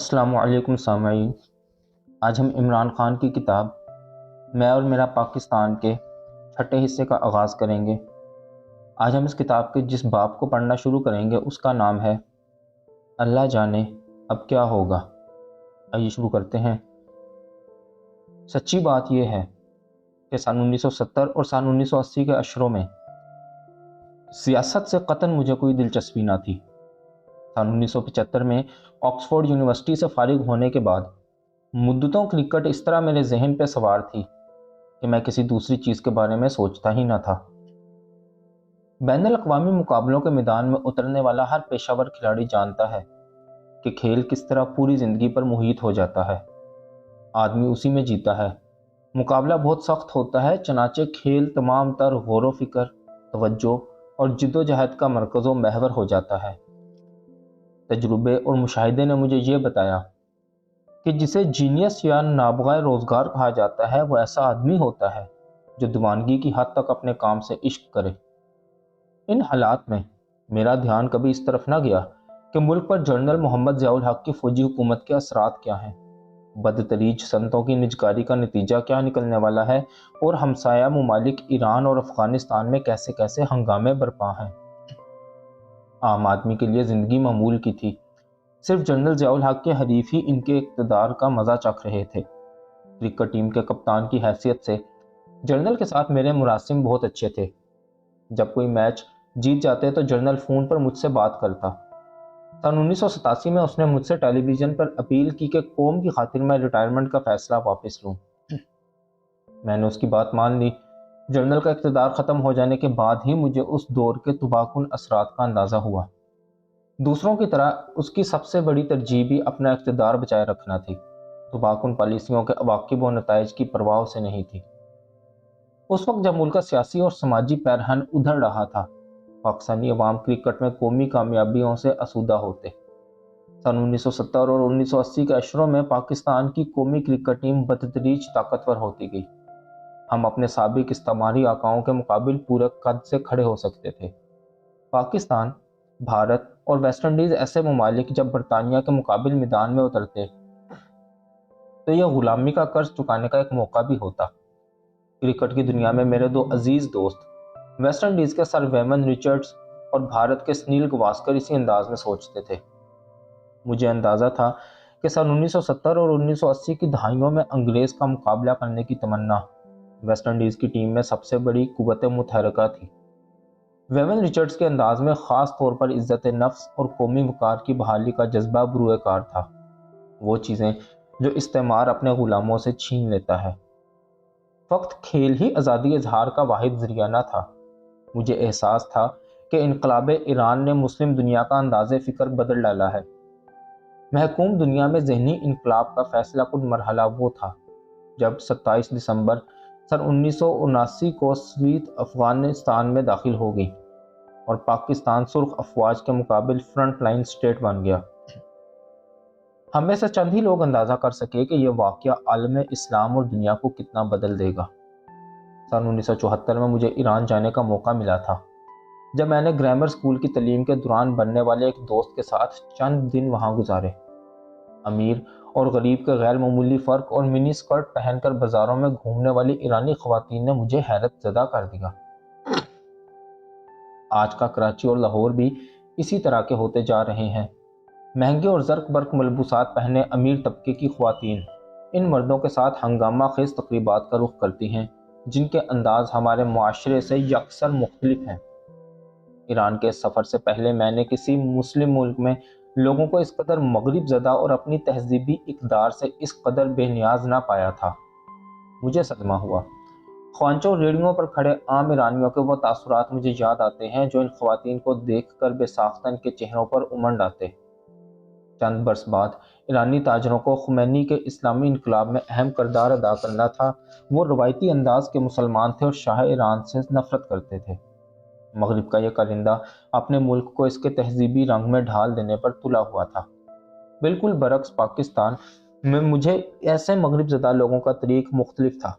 السلام علیکم سامعین، آج ہم عمران خان کی کتاب میں اور میرا پاکستان کے چھٹے حصے کا آغاز کریں گے۔ آج ہم اس کتاب کے جس باب کو پڑھنا شروع کریں گے اس کا نام ہے اللہ جانے اب کیا ہوگا۔ آئیے شروع کرتے ہیں۔ سچی بات یہ ہے کہ سن 1970 اور سن 1980 کے اشروں میں سیاست سے قطعاً مجھے کوئی دلچسپی نہ تھی۔ سن 1975 میں آکسفورڈ یونیورسٹی سے فارغ ہونے کے بعد مدتوں کرکٹ اس طرح میرے ذہن پہ سوار تھی کہ میں کسی دوسری چیز کے بارے میں سوچتا ہی نہ تھا۔ بین الاقوامی مقابلوں کے میدان میں اترنے والا ہر پیشہ ور کھلاڑی جانتا ہے کہ کھیل کس طرح پوری زندگی پر محیط ہو جاتا ہے۔ آدمی اسی میں جیتا ہے۔ مقابلہ بہت سخت ہوتا ہے، چنانچہ کھیل تمام تر غور و فکر، توجہ اور جد و جہد کا مرکز و محور ہو جاتا ہے۔ تجربے اور مشاہدے نے مجھے یہ بتایا کہ جسے جینیس یا نابغہ روزگار کہا جاتا ہے وہ ایسا آدمی ہوتا ہے جو دیوانگی کی حد تک اپنے کام سے عشق کرے۔ ان حالات میں میرا دھیان کبھی اس طرف نہ گیا کہ ملک پر جنرل محمد ضیاء الحق کی فوجی حکومت کے اثرات کیا ہیں، بدتریج صنعتوں کی نجکاری کا نتیجہ کیا نکلنے والا ہے، اور ہمسایہ ممالک ایران اور افغانستان میں کیسے کیسے ہنگامے برپا ہیں۔ عام آدمی کے لیے زندگی معمول کی تھی۔ صرف جنرل ضیاء الحق کے حریف ہی ان کے اقتدار کا مزہ چکھ رہے تھے۔ کرکٹ ٹیم کے کپتان کی حیثیت سے جنرل کے ساتھ میرے مراسم بہت اچھے تھے۔ جب کوئی میچ جیت جاتے تو جنرل فون پر مجھ سے بات کرتا۔ سن 1987 میں اس نے مجھ سے ٹیلی ویژن پر اپیل کی کہ قوم کی خاطر میں ریٹائرمنٹ کا فیصلہ واپس لوں۔ میں نے اس کی بات مان لی۔ جنرل کا اقتدار ختم ہو جانے کے بعد ہی مجھے اس دور کے تباہ کن اثرات کا اندازہ ہوا۔ دوسروں کی طرح اس کی سب سے بڑی ترجیح بھی اپنا اقتدار بچائے رکھنا تھی، تباہ کن پالیسیوں کے عواقب و نتائج کی پرواہ سے نہیں تھی۔ اس وقت جب ملک کا سیاسی اور سماجی پیرہن ادھر رہا تھا، پاکستانی عوام کرکٹ میں قومی کامیابیوں سے آسودہ ہوتے۔ سن 1970 اور 1980 کے اشروں میں پاکستان کی قومی کرکٹ ٹیم بتدریج طاقتور ہوتی گئی۔ ہم اپنے سابق استعماری آقاؤں کے مقابل پورے قد سے کھڑے ہو سکتے تھے۔ پاکستان، بھارت اور ویسٹ انڈیز ایسے ممالک جب برطانیہ کے مقابل میدان میں اترتے تو یہ غلامی کا قرض چکانے کا ایک موقع بھی ہوتا۔ کرکٹ کی دنیا میں میرے دو عزیز دوست ویسٹ انڈیز کے سر ویمن رچرڈز اور بھارت کے سنیل گواسکر اسی انداز میں سوچتے تھے۔ مجھے اندازہ تھا کہ سن 1970 اور 1980 کی دہائیوں میں انگریز کا مقابلہ کرنے کی تمنا ویسٹ انڈیز کی ٹیم میں سب سے بڑی قوت متحرکہ تھی۔ ویمن رچرڈز کے انداز میں خاص طور پر عزت نفس اور قومی وقار کی بحالی کا جذبہ بروئے کار تھا، وہ چیزیں جو استعمار اپنے غلاموں سے چھین لیتا ہے۔ فقط کھیل ہی آزادی اظہار کا واحد ذریعہ نہ تھا۔ مجھے احساس تھا کہ انقلاب ایران نے مسلم دنیا کا انداز فکر بدل ڈالا ہے۔ محکوم دنیا میں ذہنی انقلاب کا فیصلہ کن مرحلہ وہ تھا جب 27 دسمبر سن 1979 کو سوویت افغانستان میں داخل ہو گئی اور پاکستان سرخ افواج کے مقابل فرنٹ لائن سٹیٹ بن گیا۔ ہم میں سے چند ہی لوگ اندازہ کر سکے کہ یہ واقعہ عالم اسلام اور دنیا کو کتنا بدل دے گا۔ سن 1974 میں مجھے ایران جانے کا موقع ملا تھا، جب میں نے گرامر اسکول کی تعلیم کے دوران بننے والے ایک دوست کے ساتھ چند دن وہاں گزارے۔ امیر اور غریب کے غیر معمولی فرق اور منی اسکرٹ پہن کر بازاروں میں گھومنے والی ایرانی خواتین نے مجھے حیرت زدہ کر دیا۔ آج کا کراچی اور لاہور بھی اسی طرح کے ہوتے جا رہے ہیں۔ مہنگے اور زرق برق ملبوسات پہنے امیر طبقے کی خواتین ان مردوں کے ساتھ ہنگامہ خیز تقریبات کا رخ کرتی ہیں جن کے انداز ہمارے معاشرے سے یکسر مختلف ہیں۔ ایران کے سفر سے پہلے میں نے کسی مسلم ملک میں لوگوں کو اس قدر مغرب زدہ اور اپنی تہذیبی اقدار سے اس قدر بے نیاز نہ پایا تھا۔ مجھے صدمہ ہوا۔ خوانچوں ریڑھیوں پر کھڑے عام ایرانیوں کے وہ تاثرات مجھے یاد آتے ہیں جو ان خواتین کو دیکھ کر بے ساختن کے چہروں پر امنڈ آتے۔ چند برس بعد ایرانی تاجروں کو خمینی کے اسلامی انقلاب میں اہم کردار ادا کرنا تھا۔ وہ روایتی انداز کے مسلمان تھے اور شاہ ایران سے نفرت کرتے تھے۔ مغرب کا یہ کارندہ اپنے ملک کو اس کے تہذیبی رنگ میں ڈھال دینے پر تلا ہوا تھا۔ بالکل برعکس پاکستان میں مجھے ایسے مغرب زدہ لوگوں کا طریق مختلف تھا۔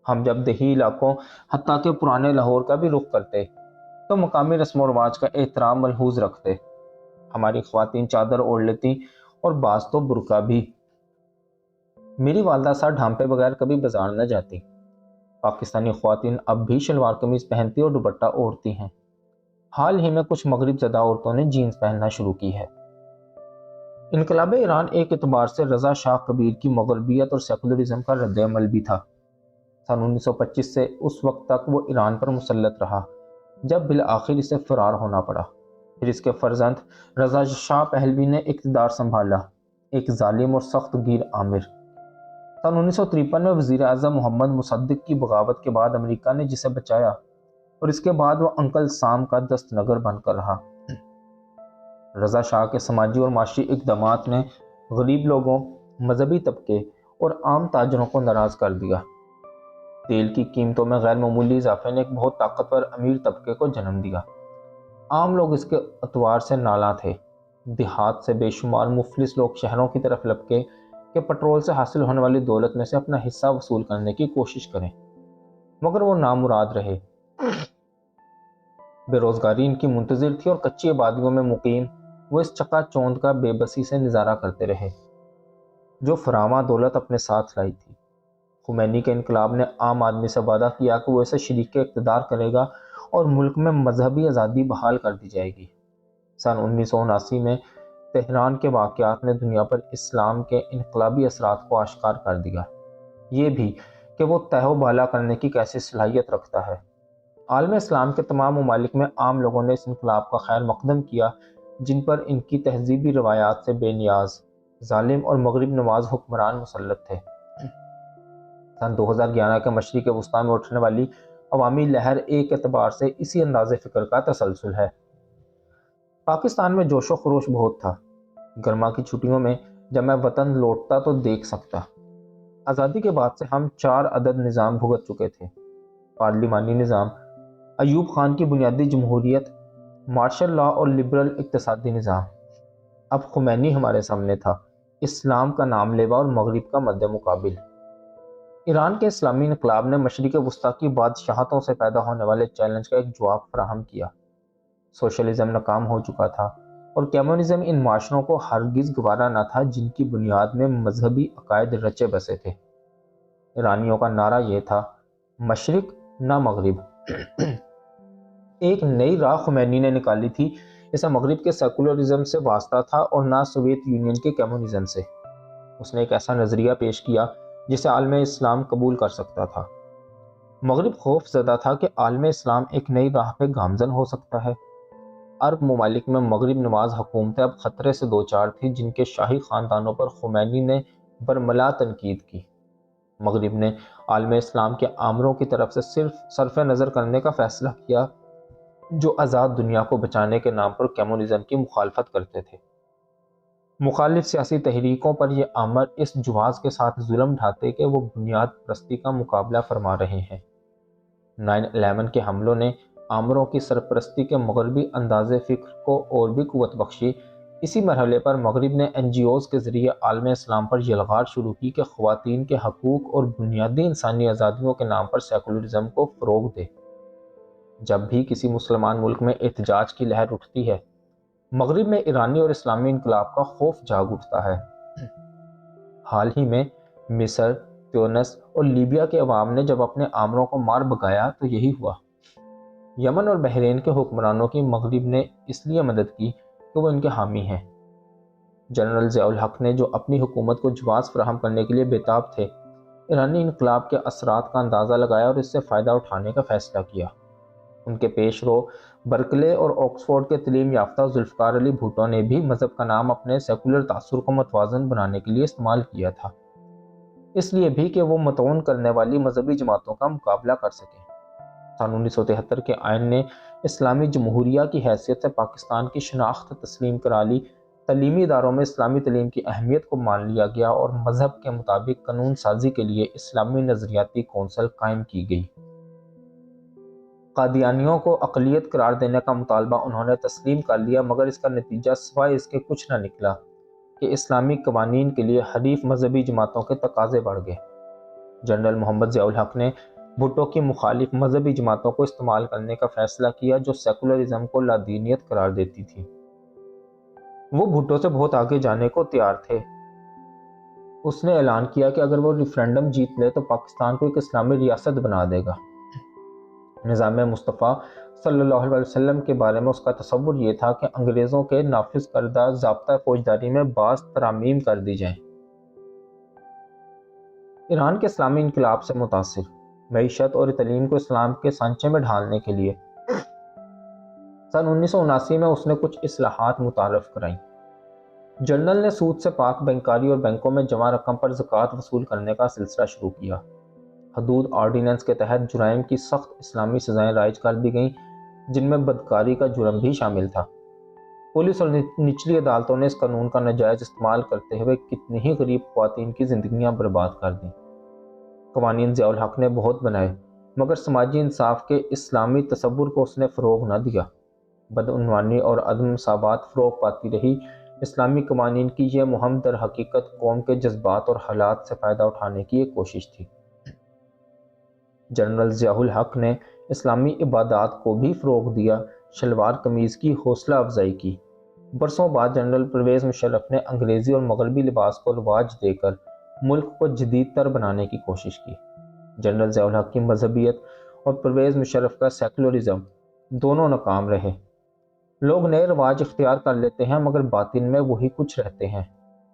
ہم جب دیہی علاقوں حتیٰ کہ پرانے لاہور کا بھی رخ کرتے تو مقامی رسم و رواج کا احترام ملحوظ رکھتے۔ ہماری خواتین چادر اوڑھ لیتی اور بعض تو برقع بھی۔ میری والدہ سر ڈھانپے بغیر کبھی بازار نہ جاتی۔ پاکستانی خواتین اب بھی شلوار قمیض پہنتی اور دوپٹہ اوڑھتی ہیں۔ حال ہی میں کچھ مغرب زدہ عورتوں نے جینز پہننا شروع کی ہے۔ انقلاب ایران ایک اعتبار سے رضا شاہ کبیر کی مغربیت اور سیکولرزم کا رد عمل بھی تھا۔ سن 1925 سے اس وقت تک وہ ایران پر مسلط رہا جب بالآخر اسے فرار ہونا پڑا۔ پھر اس کے فرزند رضا شاہ پہلوی نے اقتدار سنبھالا، ایک ظالم اور سخت گیر آمر۔ سن 1953 میں وزیر اعظم محمد مصدق کی بغاوت کے بعد امریکہ نے جسے بچایا اور اس کے بعد وہ انکل سام کا دست نگر بن کر رہا۔ رضا شاہ کے سماجی اور معاشی اقدامات نے غریب لوگوں، مذہبی طبقے اور عام تاجروں کو ناراض کر دیا۔ تیل کی قیمتوں میں غیر معمولی اضافے نے ایک بہت طاقتور امیر طبقے کو جنم دیا۔ عام لوگ اس کے اتوار سے نالاں تھے۔ دیہات سے بے شمار مفلس لوگ شہروں کی طرف لپکے کہ پٹرول سے حاصل ہونے والی دولت میں سے اپنا حصہ وصول کرنے کی کوشش کریں، مگر وہ نامراد رہے۔ بے روزگاری ان کی منتظر تھی اور کچی آبادیوں میں مقیم وہ اس چکا چوند کا بے بسی سے نظارہ کرتے رہے جو فراواں دولت اپنے ساتھ لائی تھی۔ خمینی کے انقلاب نے عام آدمی سے وعدہ کیا کہ وہ اسے شریک اقتدار کرے گا اور ملک میں مذہبی آزادی بحال کر دی جائے گی۔ سن 1979 میں تہران کے واقعات نے دنیا پر اسلام کے انقلابی اثرات کو آشکار کر دیا، یہ بھی کہ وہ تہ و بالا کرنے کی کیسی صلاحیت رکھتا ہے۔ عالم اسلام کے تمام ممالک میں عام لوگوں نے اس انقلاب کا خیر مقدم کیا جن پر ان کی تہذیبی روایات سے بے نیاز، ظالم اور مغرب نواز حکمران مسلط تھے۔ سن 2011 کے مشرق وسطیٰ میں اٹھنے والی عوامی لہر ایک اعتبار سے اسی انداز فکر کا تسلسل ہے۔ پاکستان میں جوش و خروش بہت تھا۔ گرما کی چھٹیوں میں جب میں وطن لوٹتا تو دیکھ سکتا۔ آزادی کے بعد سے ہم 4 عدد نظام بھگت چکے تھے: پارلیمانی نظام، ایوب خان کی بنیادی جمہوریت، مارشل لا اور لبرل اقتصادی نظام۔ اب خمینی ہمارے سامنے تھا، اسلام کا نام لیوا اور مغرب کا مد مقابل۔ ایران کے اسلامی انقلاب نے مشرق وسطیٰ کی بادشاہتوں سے پیدا ہونے والے چیلنج کا ایک جواب فراہم کیا۔ سوشلزم ناکام ہو چکا تھا اور کمیونزم ان معاشروں کو ہرگز گوارا نہ تھا جن کی بنیاد میں مذہبی عقائد رچے بسے تھے۔ ایرانیوں کا نعرہ یہ تھا: مشرق نہ مغرب۔ ایک نئی راہ خمینی نے نکالی تھی، اسے مغرب کے سیکولرزم سے واسطہ تھا اور نہ سوویت یونین کے کمیونزم سے۔ اس نے ایک ایسا نظریہ پیش کیا جسے عالم اسلام قبول کر سکتا تھا۔ مغرب خوف زدہ تھا کہ عالم اسلام ایک نئی راہ پہ گامزن ہو سکتا ہے۔ عرب ممالک میں مغرب نواز حکومتیں اب خطرے سے دوچار تھیں جن کے شاہی خاندانوں پر خمینی نے برملا تنقید کی۔ مغرب نے عالم اسلام کے آمروں کی طرف سے صرف صرف نظر کرنے کا فیصلہ کیا جو آزاد دنیا کو بچانے کے نام پر کمیونزم کی مخالفت کرتے تھے۔ مخالف سیاسی تحریکوں پر یہ آمر اس جواز کے ساتھ ظلم ڈھاتے کہ وہ بنیاد پرستی کا مقابلہ فرما رہے ہیں۔ 9/11 کے حملوں نے آمروں کی سرپرستی کے مغربی انداز فکر کو اور بھی قوت بخشی۔ اسی مرحلے پر مغرب نے NGOs کے ذریعے عالم اسلام پر یلغار شروع کی کہ خواتین کے حقوق اور بنیادی انسانی آزادیوں کے نام پر سیکولرزم کو فروغ دے۔ جب بھی کسی مسلمان ملک میں احتجاج کی لہر اٹھتی ہے، مغرب میں ایرانی اور اسلامی انقلاب کا خوف جاگ اٹھتا ہے۔ حال ہی میں مصر، تیونس اور لیبیا کے عوام نے جب اپنے آمروں کو مار بگایا تو یہی ہوا۔ یمن اور بحرین کے حکمرانوں کی مغرب نے اس لیے مدد کی کہ وہ ان کے حامی ہیں۔ جنرل ضیاء الحق نے جو اپنی حکومت کو جواز فراہم کرنے کے لیے بےتاب تھے، ایرانی انقلاب کے اثرات کا اندازہ لگایا اور اس سے فائدہ اٹھانے کا فیصلہ کیا۔ ان کے پیش رو برکلے اور آکسفورڈ کے تعلیم یافتہ ذوالفقار علی بھٹو نے بھی مذہب کا نام اپنے سیکولر تاثر کو متوازن بنانے کے لیے استعمال کیا تھا، اس لیے بھی کہ وہ متعون کرنے والی مذہبی جماعتوں کا مقابلہ کر سکیں۔ سن 1973 کے آئین نے اسلامی جمہوریہ کی حیثیت سے پاکستان کی شناخت تسلیم کرا لی۔ تعلیمی اداروں میں اسلامی تعلیم کی اہمیت کو مان لیا گیا اور مذہب کے مطابق قانون سازی کے لیے اسلامی نظریاتی کونسل قائم کی گئی۔ قادیانیوں کو اقلیت قرار دینے کا مطالبہ انہوں نے تسلیم کر لیا، مگر اس کا نتیجہ سوائے اس کے کچھ نہ نکلا کہ اسلامی قوانین کے لیے حریف مذہبی جماعتوں کے تقاضے بڑھ گئے۔ جنرل محمد ضیاء الحق نے بھٹو کی مخالف مذہبی جماعتوں کو استعمال کرنے کا فیصلہ کیا جو سیکولرزم کو لادینیت قرار دیتی تھی۔ وہ بھٹو سے بہت آگے جانے کو تیار تھے۔ اس نے اعلان کیا کہ اگر وہ ریفرینڈم جیت لے تو پاکستان کو ایک اسلامی ریاست بنا دے گا۔ نظام مصطفیٰ صلی اللہ علیہ وسلم کے بارے میں اس کا تصور یہ تھا کہ انگریزوں کے نافذ کردہ ضابطہ فوجداری میں بعض ترامیم کر دی جائیں۔ ایران کے اسلامی انقلاب سے متاثر، معیشت اور تعلیم کو اسلام کے سانچے میں ڈھالنے کے لیے سن 1979 میں اس نے کچھ اصلاحات متعارف کرائیں۔ جنرل نے سود سے پاک بینکاری اور بینکوں میں جمع رقم پر زکوٰۃ وصول کرنے کا سلسلہ شروع کیا۔ حدود آرڈیننس کے تحت جرائم کی سخت اسلامی سزائیں رائج کر دی گئیں، جن میں بدکاری کا جرم بھی شامل تھا۔ پولیس اور نچلی عدالتوں نے اس قانون کا ناجائز استعمال کرتے ہوئے کتنی ہی غریب خواتین کی زندگیاں برباد کر دیں۔ قوانین ضیاء الحق نے بہت بنائے، مگر سماجی انصاف کے اسلامی تصور کو اس نے فروغ نہ دیا۔ بدعنوانی اور عدم مساوات فروغ پاتی رہی۔ اسلامی قوانین کی یہ مہم در حقیقت قوم کے جذبات اور حالات سے فائدہ اٹھانے کی ایک کوشش تھی۔ جنرل ضیاء الحق نے اسلامی عبادات کو بھی فروغ دیا، شلوار قمیض کی حوصلہ افزائی کی۔ برسوں بعد جنرل پرویز مشرف نے انگریزی اور مغربی لباس کو رواج دے کر ملک کو جدید تر بنانے کی کوشش کی۔ جنرل ضیاء الحق کی مذہبیت اور پرویز مشرف کا سیکولرزم دونوں ناکام رہے۔ لوگ نئے رواج اختیار کر لیتے ہیں مگر باطن میں وہی کچھ رہتے ہیں۔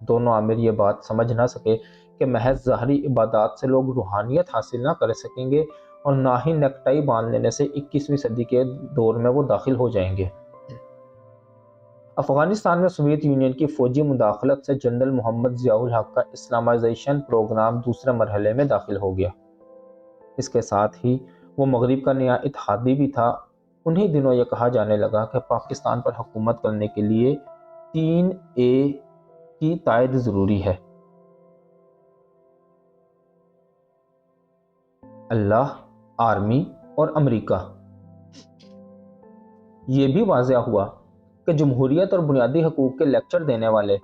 دونوں عامر یہ بات سمجھ نہ سکے کہ محض ظاہری عبادات سے لوگ روحانیت حاصل نہ کر سکیں گے اور نہ ہی نیکٹائی باندھ لینے سے 21ویں صدی کے دور میں وہ داخل ہو جائیں گے۔ افغانستان میں سوویت یونین کی فوجی مداخلت سے جنرل محمد ضیاء الحق کا اسلامائزیشن پروگرام دوسرے مرحلے میں داخل ہو گیا۔ اس کے ساتھ ہی وہ مغرب کا نیا اتحادی بھی تھا۔ انہی دنوں یہ کہا جانے لگا کہ پاکستان پر حکومت کرنے کے لیے 3A کی تائید ضروری ہے: اللہ، آرمی اور امریکہ۔ یہ بھی واضح ہوا کہ جمہوریت اور بنیادی حقوق کے لیکچر دینے والے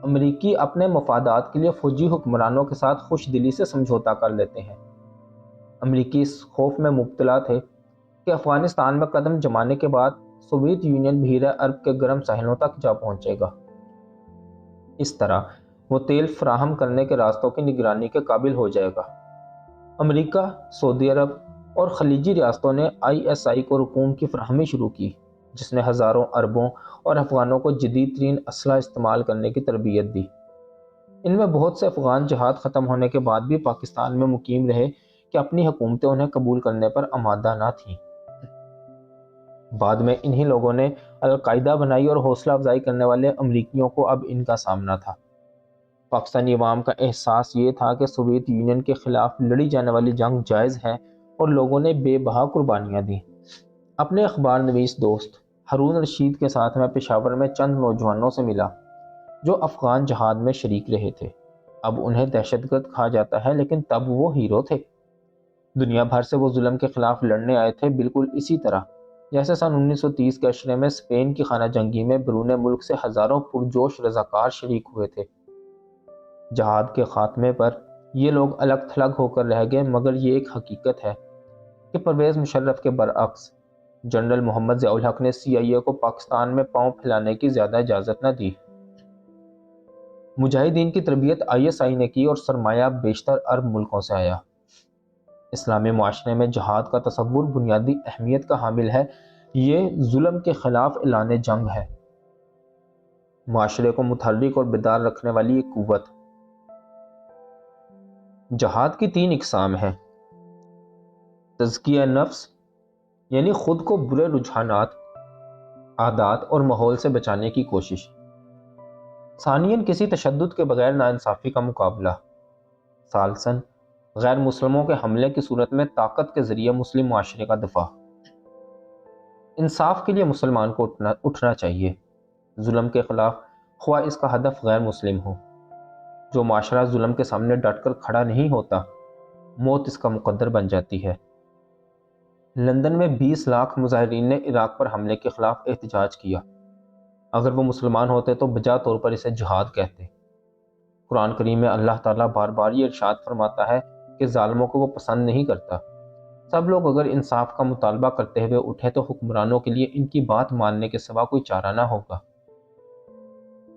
امریکی اپنے مفادات کے لیے فوجی حکمرانوں کے ساتھ خوش دلی سے سمجھوتا کر لیتے ہیں۔ امریکی اس خوف میں مبتلا تھے کہ افغانستان میں قدم جمانے کے بعد سوویت یونین بحیرہ عرب کے گرم ساحلوں تک جا پہنچے گا۔ اس طرح وہ تیل فراہم کرنے کے راستوں کی نگرانی کے قابل ہو جائے گا۔ امریکہ، سعودی عرب اور خلیجی ریاستوں نے ISI کو رقوم کی فراہمی شروع کی، جس نے ہزاروں عربوں اور افغانوں کو جدید ترین اسلحہ استعمال کرنے کی تربیت دی۔ ان میں بہت سے افغان جہاد ختم ہونے کے بعد بھی پاکستان میں مقیم رہے کہ اپنی حکومتیں انہیں قبول کرنے پر آمادہ نہ تھیں۔ بعد میں انہی لوگوں نے القاعدہ بنائی اور حوصلہ افزائی کرنے والے امریکیوں کو اب ان کا سامنا تھا۔ پاکستانی عوام کا احساس یہ تھا کہ سوویت یونین کے خلاف لڑی جانے والی جنگ جائز ہے اور لوگوں نے بے بہا قربانیاں دیں۔ اپنے اخبار نویس دوست ہارون رشید کے ساتھ میں پشاور میں چند نوجوانوں سے ملا جو افغان جہاد میں شریک رہے تھے۔ اب انہیں دہشت گرد کہا جاتا ہے، لیکن تب وہ ہیرو تھے۔ دنیا بھر سے وہ ظلم کے خلاف لڑنے آئے تھے، بالکل اسی طرح جیسے سن 1930 کے عشرے میں اسپین کی خانہ جنگی میں بیرون ملک سے ہزاروں پرجوش رضاکار شریک ہوئے تھے۔ جہاد کے خاتمے پر یہ لوگ الگ تھلگ ہو کر رہ گئے، مگر یہ ایک حقیقت ہے کہ پرویز مشرف کے برعکس جنرل محمد ضیاء الحق نے CIA کو پاکستان میں پاؤں پھیلانے کی زیادہ اجازت نہ دی۔ مجاہدین کی تربیت ISI نے کی اور سرمایہ بیشتر عرب ملکوں سے آیا۔ اسلامی معاشرے میں جہاد کا تصور بنیادی اہمیت کا حامل ہے۔ یہ ظلم کے خلاف اعلان جنگ ہے، معاشرے کو متحرک اور بیدار رکھنے والی ایک قوت۔ جہاد کی 3 اقسام ہیں: تزکیہ نفس، یعنی خود کو برے رجحانات، عادات اور ماحول سے بچانے کی کوشش۔ ثانیاً کسی تشدد کے بغیر ناانصافی کا مقابلہ۔ ثالثاً غیر مسلموں کے حملے کی صورت میں طاقت کے ذریعے مسلم معاشرے کا دفاع۔ انصاف کے لیے مسلمان کو اٹھنا چاہیے، ظلم کے خلاف، خواہ اس کا ہدف غیر مسلم ہو۔ جو معاشرہ ظلم کے سامنے ڈٹ کر کھڑا نہیں ہوتا، موت اس کا مقدر بن جاتی ہے۔ لندن میں 20 لاکھ مظاہرین نے عراق پر حملے کے خلاف احتجاج کیا۔ اگر وہ مسلمان ہوتے تو بجا طور پر اسے جہاد کہتے۔ قرآن کریم میں اللہ تعالیٰ بار بار یہ ارشاد فرماتا ہے کہ ظالموں کو وہ پسند نہیں کرتا۔ سب لوگ اگر انصاف کا مطالبہ کرتے ہوئے اٹھے تو حکمرانوں کے لیے ان کی بات ماننے کے سوا کوئی چارہ نہ ہوگا۔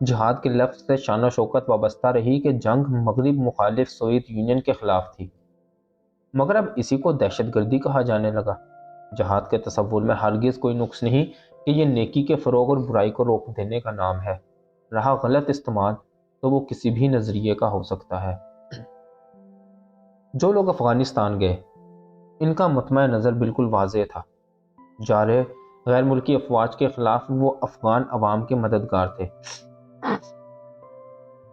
جہاد کے لفظ سے شان و شوکت وابستہ رہی کہ جنگ مغرب مخالف سوویت یونین کے خلاف تھی، مگر اب اسی کو دہشت گردی کہا جانے لگا۔ جہاد کے تصور میں ہرگز کوئی نقص نہیں کہ یہ نیکی کے فروغ اور برائی کو روک دینے کا نام ہے۔ رہا غلط استعمال تو وہ کسی بھی نظریے کا ہو سکتا ہے۔ جو لوگ افغانستان گئے، ان کا مطمع نظر بالکل واضح تھا۔ جا رہے غیر ملکی افواج کے خلاف وہ افغان عوام کے مددگار تھے۔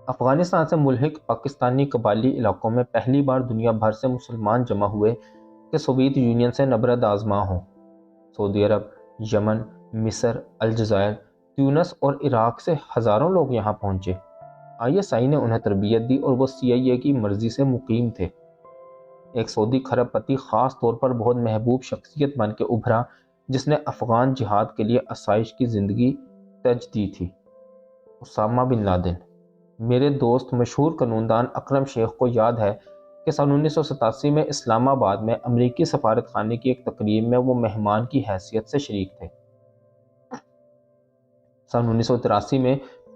افغانستان سے ملحق پاکستانی قبائلی علاقوں میں پہلی بار دنیا بھر سے مسلمان جمع ہوئے کہ سوویت یونین سے نبرد آزما ہوں۔ سعودی عرب، یمن، مصر، الجزائر، تیونس اور عراق سے ہزاروں لوگ یہاں پہنچے۔ ISI نے انہیں تربیت دی اور وہ CIA کی مرضی سے مقیم تھے۔ ایک سعودی کھرب پتی خاص طور پر بہت محبوب شخصیت بن کے ابھرا جس نے افغان جہاد کے لیے آسائش کی زندگی ترجیح دی تھی، اسامہ بن لادن۔ میرے دوست مشہور قانون دان اکرم شیخ کو یاد ہے کہ سن 1987 میں اسلام آباد میں امریکی سفارت خانے کی ایک تقریب میں وہ مہمان کی حیثیت سے شریک تھے۔ سن 1983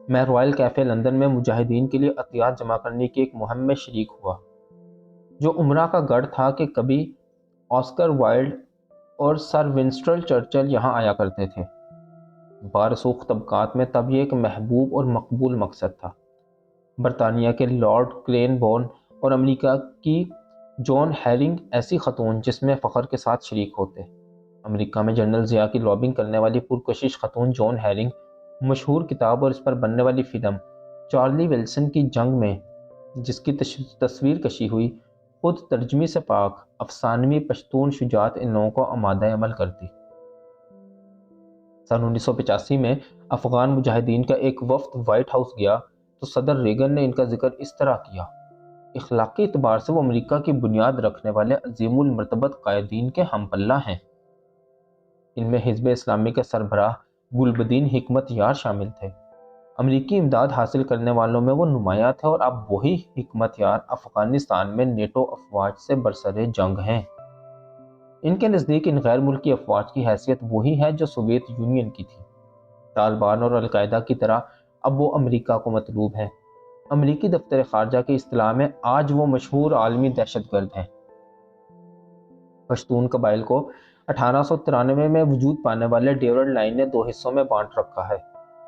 میں رائل کیفے لندن میں مجاہدین کے لیے عطیات جمع کرنے کی ایک مہم میں شریک ہوا، جو عمرہ کا گڑھ تھا کہ کبھی آسکر وائلڈ اور سر ونسٹن چرچل یہاں آیا کرتے تھے۔ بارسوخ طبقات میں تب یہ ایک محبوب اور مقبول مقصد تھا۔ برطانیہ کے لارڈ کرین بورن اور امریکہ کی جون ہیرنگ ایسی خاتون جس میں فخر کے ساتھ شریک ہوتے۔ امریکہ میں جنرل ضیاء کی لابنگ کرنے والی پرکشش خاتون جون ہیرنگ، مشہور کتاب اور اس پر بننے والی فلم چارلی ولسن کی جنگ میں جس کی تصویر کشی ہوئی، خود ترجمے سے پاک افسانوی پشتون شجاعت ان لوگوں کو آمادہ عمل کرتی۔ سن 1985 میں افغان مجاہدین کا ایک وفد وائٹ ہاؤس گیا تو صدر ریگن نے ان کا ذکر اس طرح کیا: اخلاقی اعتبار سے وہ امریکہ کی بنیاد رکھنے والے عظیم المرتبت قائدین کے ہم پلہ ہیں۔ ان میں حزب اسلامی کے سربراہ گلبدین حکمت یار شامل تھے۔ امریکی امداد حاصل کرنے والوں میں وہ نمایاں تھے اور اب وہی حکمت یار افغانستان میں نیٹو افواج سے برسر جنگ ہیں۔ ان کے نزدیک ان غیر ملکی افواج کی حیثیت وہی ہے جو سوویت یونین کی تھی۔ طالبان اور القاعدہ کی طرح اب وہ امریکہ کو مطلوب ہیں۔ امریکی دفتر خارجہ کی اصطلاح میں آج وہ مشہور عالمی دہشت گرد ہیں۔ پشتون قبائل کو 1893 میں وجود پانے والے ڈیورنڈ لائن نے 2 حصوں میں بانٹ رکھا ہے۔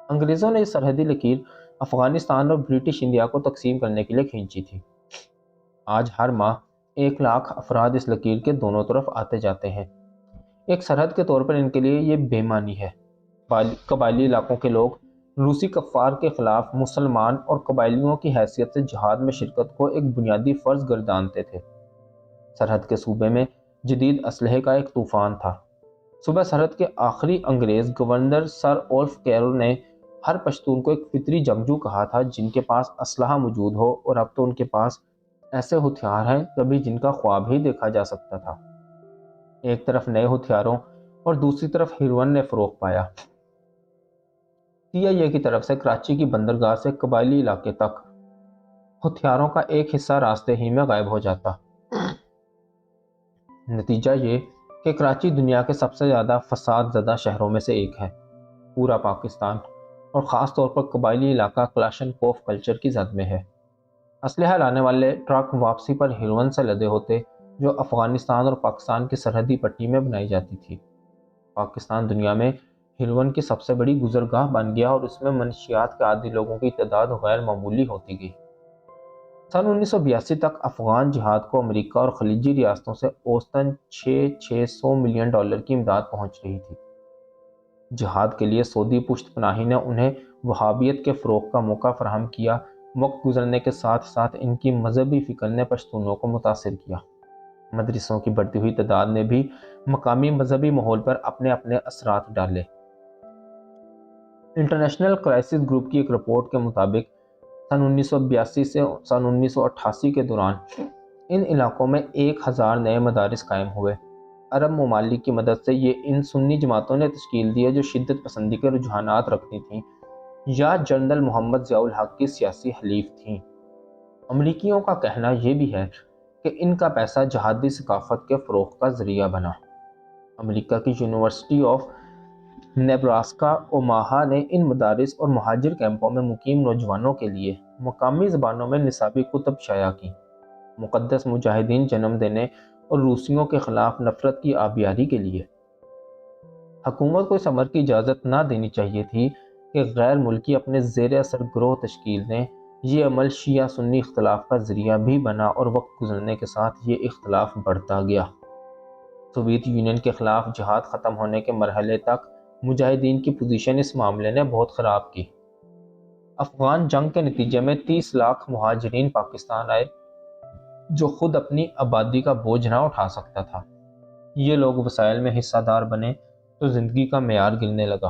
انگریزوں نے یہ سرحدی لکیر افغانستان اور برٹش انڈیا کو تقسیم کرنے کے لیے کھینچی تھی۔ آج ہر ماہ 1 لاکھ افراد اس لکیر کے دونوں طرف آتے جاتے ہیں۔ ایک سرحد کے طور پر ان کے لیے یہ بے معنی ہے۔ قبائلی علاقوں کے لوگ روسی کفار کے خلاف مسلمان اور قبائلیوں کی حیثیت سے جہاد میں شرکت کو ایک بنیادی فرض گردانتے تھے۔ سرحد کے صوبے میں جدید اسلحے کا ایک طوفان تھا۔ صوبہ سرحد کے آخری انگریز گورنر سر اولف کیرو نے ہر پشتون کو ایک فطری جنگجو کہا تھا جن کے پاس اسلحہ موجود ہو، اور اب تو ان کے پاس ایسے ہتھیار ہیں کبھی جن کا خواب ہی دیکھا جا سکتا تھا۔ ایک طرف نئے ہتھیاروں اور دوسری طرف ہیروئن نے فروغ پایا۔ CIA کی طرف سے کراچی کی بندرگاہ سے قبائلی علاقے تک ہتھیاروں کا ایک حصہ راستے ہی میں غائب ہو جاتا۔ نتیجہ یہ کہ کراچی دنیا کے سب سے زیادہ فساد زدہ شہروں میں سے ایک ہے۔ پورا پاکستان اور خاص طور پر قبائلی علاقہ کلاشن کوف کلچر کی زد میں ہے۔ اسلحہ لانے والے ٹرک واپسی پر ہیروئن سے لدے ہوتے جو افغانستان اور پاکستان کی سرحدی پٹی میں بنائی جاتی تھی۔ پاکستان دنیا میں ہیروئن کی سب سے بڑی گزرگاہ بن گیا اور اس میں منشیات کے عادی لوگوں کی تعداد غیر معمولی ہوتی گئی۔ سن 1982 تک افغان جہاد کو امریکہ اور خلیجی ریاستوں سے اوسطاً $600 ملین کی امداد پہنچ رہی تھی۔ جہاد کے لیے سعودی پشت پناہی نے انہیں وہابیت کے فروغ کا موقع فراہم کیا۔ وقت گزرنے کے ساتھ ساتھ ان کی مذہبی فکر نے پشتونوں کو متاثر کیا۔ مدرسوں کی بڑھتی ہوئی تعداد نے بھی مقامی مذہبی ماحول پر اپنے اثرات ڈالے۔ انٹرنیشنل کرائسس گروپ کی ایک رپورٹ کے مطابق سن 1982 سے سن 1988 کے دوران ان علاقوں میں 1000 نئے مدارس قائم ہوئے۔ عرب ممالک کی مدد سے یہ ان سنی جماعتوں نے تشکیل دیے جو شدت پسندی کے رجحانات رکھتی تھیں یا جنرل محمد ضیاء الحق کی سیاسی حلیف تھیں۔ امریکیوں کا کہنا یہ بھی ہے کہ ان کا پیسہ جہادی ثقافت کے فروغ کا ذریعہ بنا۔ امریکہ کی یونیورسٹی آف نیبراسکا اوماہا نے ان مدارس اور مہاجر کیمپوں میں مقیم نوجوانوں کے لیے مقامی زبانوں میں نصابی کتب شائع کی، مقدس مجاہدین جنم دینے اور روسیوں کے خلاف نفرت کی آبیاری کے لیے۔ حکومت کو اس امر کی اجازت نہ دینی چاہیے تھی کہ غیر ملکی اپنے زیر اثر گروہ تشکیل دیں۔ یہ عمل شیعہ سنی اختلاف کا ذریعہ بھی بنا اور وقت گزرنے کے ساتھ یہ اختلاف بڑھتا گیا۔ سوویت یونین کے خلاف جہاد ختم ہونے کے مرحلے تک مجاہدین کی پوزیشن اس معاملے نے بہت خراب کی۔ افغان جنگ کے نتیجے میں 30 لاکھ مہاجرین پاکستان آئے جو خود اپنی آبادی کا بوجھ نہ اٹھا سکتا تھا۔ یہ لوگ وسائل میں حصہ دار بنے تو زندگی کا معیار گرنے لگا۔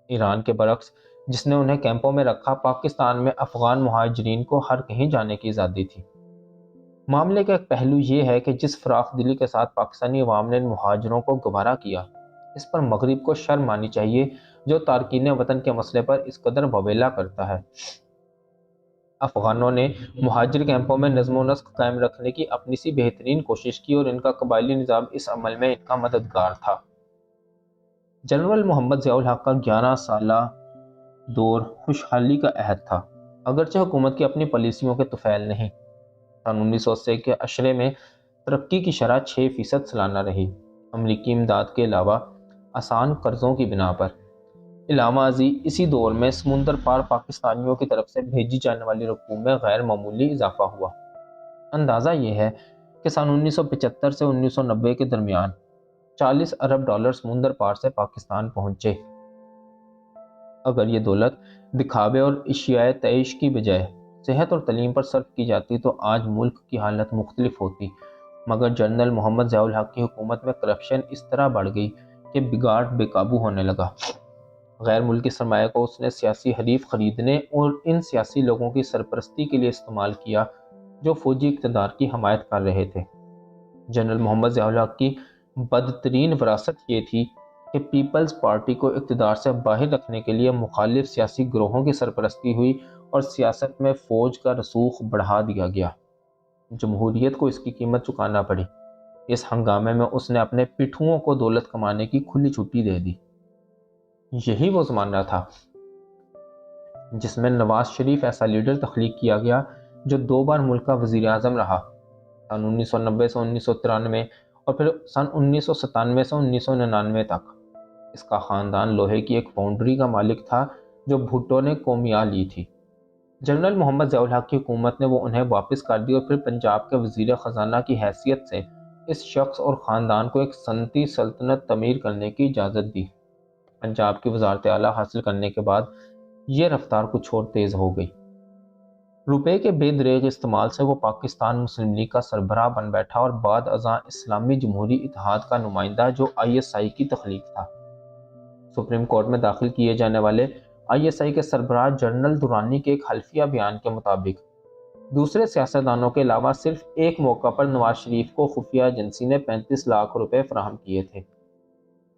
ایران کے برعکس، جس نے انہیں کیمپوں میں رکھا، پاکستان میں افغان مہاجرین کو ہر کہیں جانے کی آزادی تھی۔ معاملے کا ایک پہلو یہ ہے کہ جس فراخ دلی کے ساتھ پاکستانی عوام نے ان مہاجروں کو گوارا کیا، اس پر مغرب کو شرم آنی چاہیے جو تارکین وطن کے مسئلے پر اس قدر بویلا کرتا ہے۔ افغانوں نے مہاجر کیمپوں میں نظم و نسق قائم رکھنے کی اپنی سی بہترین کوشش کی اور ان کا قبائلی نظام اس عمل میں ان کا مددگار تھا۔ جنرل محمد ضیاء الحق کا 11 سالہ دور خوشحالی کا عہد تھا، اگرچہ حکومت کی اپنی پالیسیوں کے طفیل نہیں۔ سن 1980 کے عشرے میں ترقی کی شرح 6% سالانہ رہی، امریکی امداد کے علاوہ آسان قرضوں کی بنا پر۔ علامہ ازیں اسی دور میں سمندر پار پاکستانیوں کی طرف سے بھیجی جانے والی رقوم میں غیر معمولی اضافہ ہوا۔ اندازہ یہ ہے کہ سن 1975 سے 1990 کے درمیان 40 ارب ڈالر سمندر پار سے پاکستان پہنچے۔ اگر یہ دولت دکھاوے اور اشیائے تعیش کی بجائے صحت اور تعلیم پر صرف کی جاتی تو آج ملک کی حالت مختلف ہوتی، مگر جنرل محمد ضیاء الحق کی حکومت میں کرپشن اس طرح بڑھ گئی کہ بگاڑ بے قابو ہونے لگا۔ غیر ملکی سرمایہ کو اس نے سیاسی حریف خریدنے اور ان سیاسی لوگوں کی سرپرستی کے لیے استعمال کیا جو فوجی اقتدار کی حمایت کر رہے تھے۔ جنرل محمد ضیاء الحق کی بدترین وراثت یہ تھی کہ پیپلز پارٹی کو اقتدار سے باہر رکھنے کے لیے مخالف سیاسی گروہوں کی سرپرستی ہوئی اور سیاست میں فوج کا رسوخ بڑھا دیا گیا۔ جمہوریت کو اس کی قیمت چکانا پڑی۔ اس ہنگامے میں اس نے اپنے پٹھوؤں کو دولت کمانے کی کھلی چھٹی دے دی۔ یہی وہ زمانہ تھا جس میں نواز شریف ایسا لیڈر تخلیق کیا گیا جو 2 بار ملک کا وزیر اعظم رہا، سن 1990 سے 1993 اور پھر سن 1997 سے 1999 تک۔ اس کا خاندان لوہے کی ایک فاؤنڈری کا مالک تھا جو بھٹو نے قومیہ لی تھی۔ جنرل محمد ضیاء الحق کی حکومت نے وہ انہیں واپس کر دی اور پھر پنجاب کے وزیر خزانہ کی حیثیت سے اس شخص اور خاندان کو ایک صنعتی سلطنت تعمیر کرنے کی اجازت دی۔ پنجاب کی وزارت اعلیٰ حاصل کرنے کے بعد یہ رفتار کچھ اور تیز ہو گئی۔ روپے کے بے دریغ استعمال سے وہ پاکستان مسلم لیگ کا سربراہ بن بیٹھا اور بعد ازاں اسلامی جمہوری اتحاد کا نمائندہ جو ISI کی تخلیق تھا۔ سپریم کورٹ میں داخل کیے جانے والے ISI کے سربراہ جنرل درانی کے ایک حلفیہ بیان کے مطابق دوسرے سیاستدانوں کے علاوہ صرف ایک موقع پر نواز شریف کو خفیہ ایجنسی نے 35 لاکھ روپے فراہم کیے تھے۔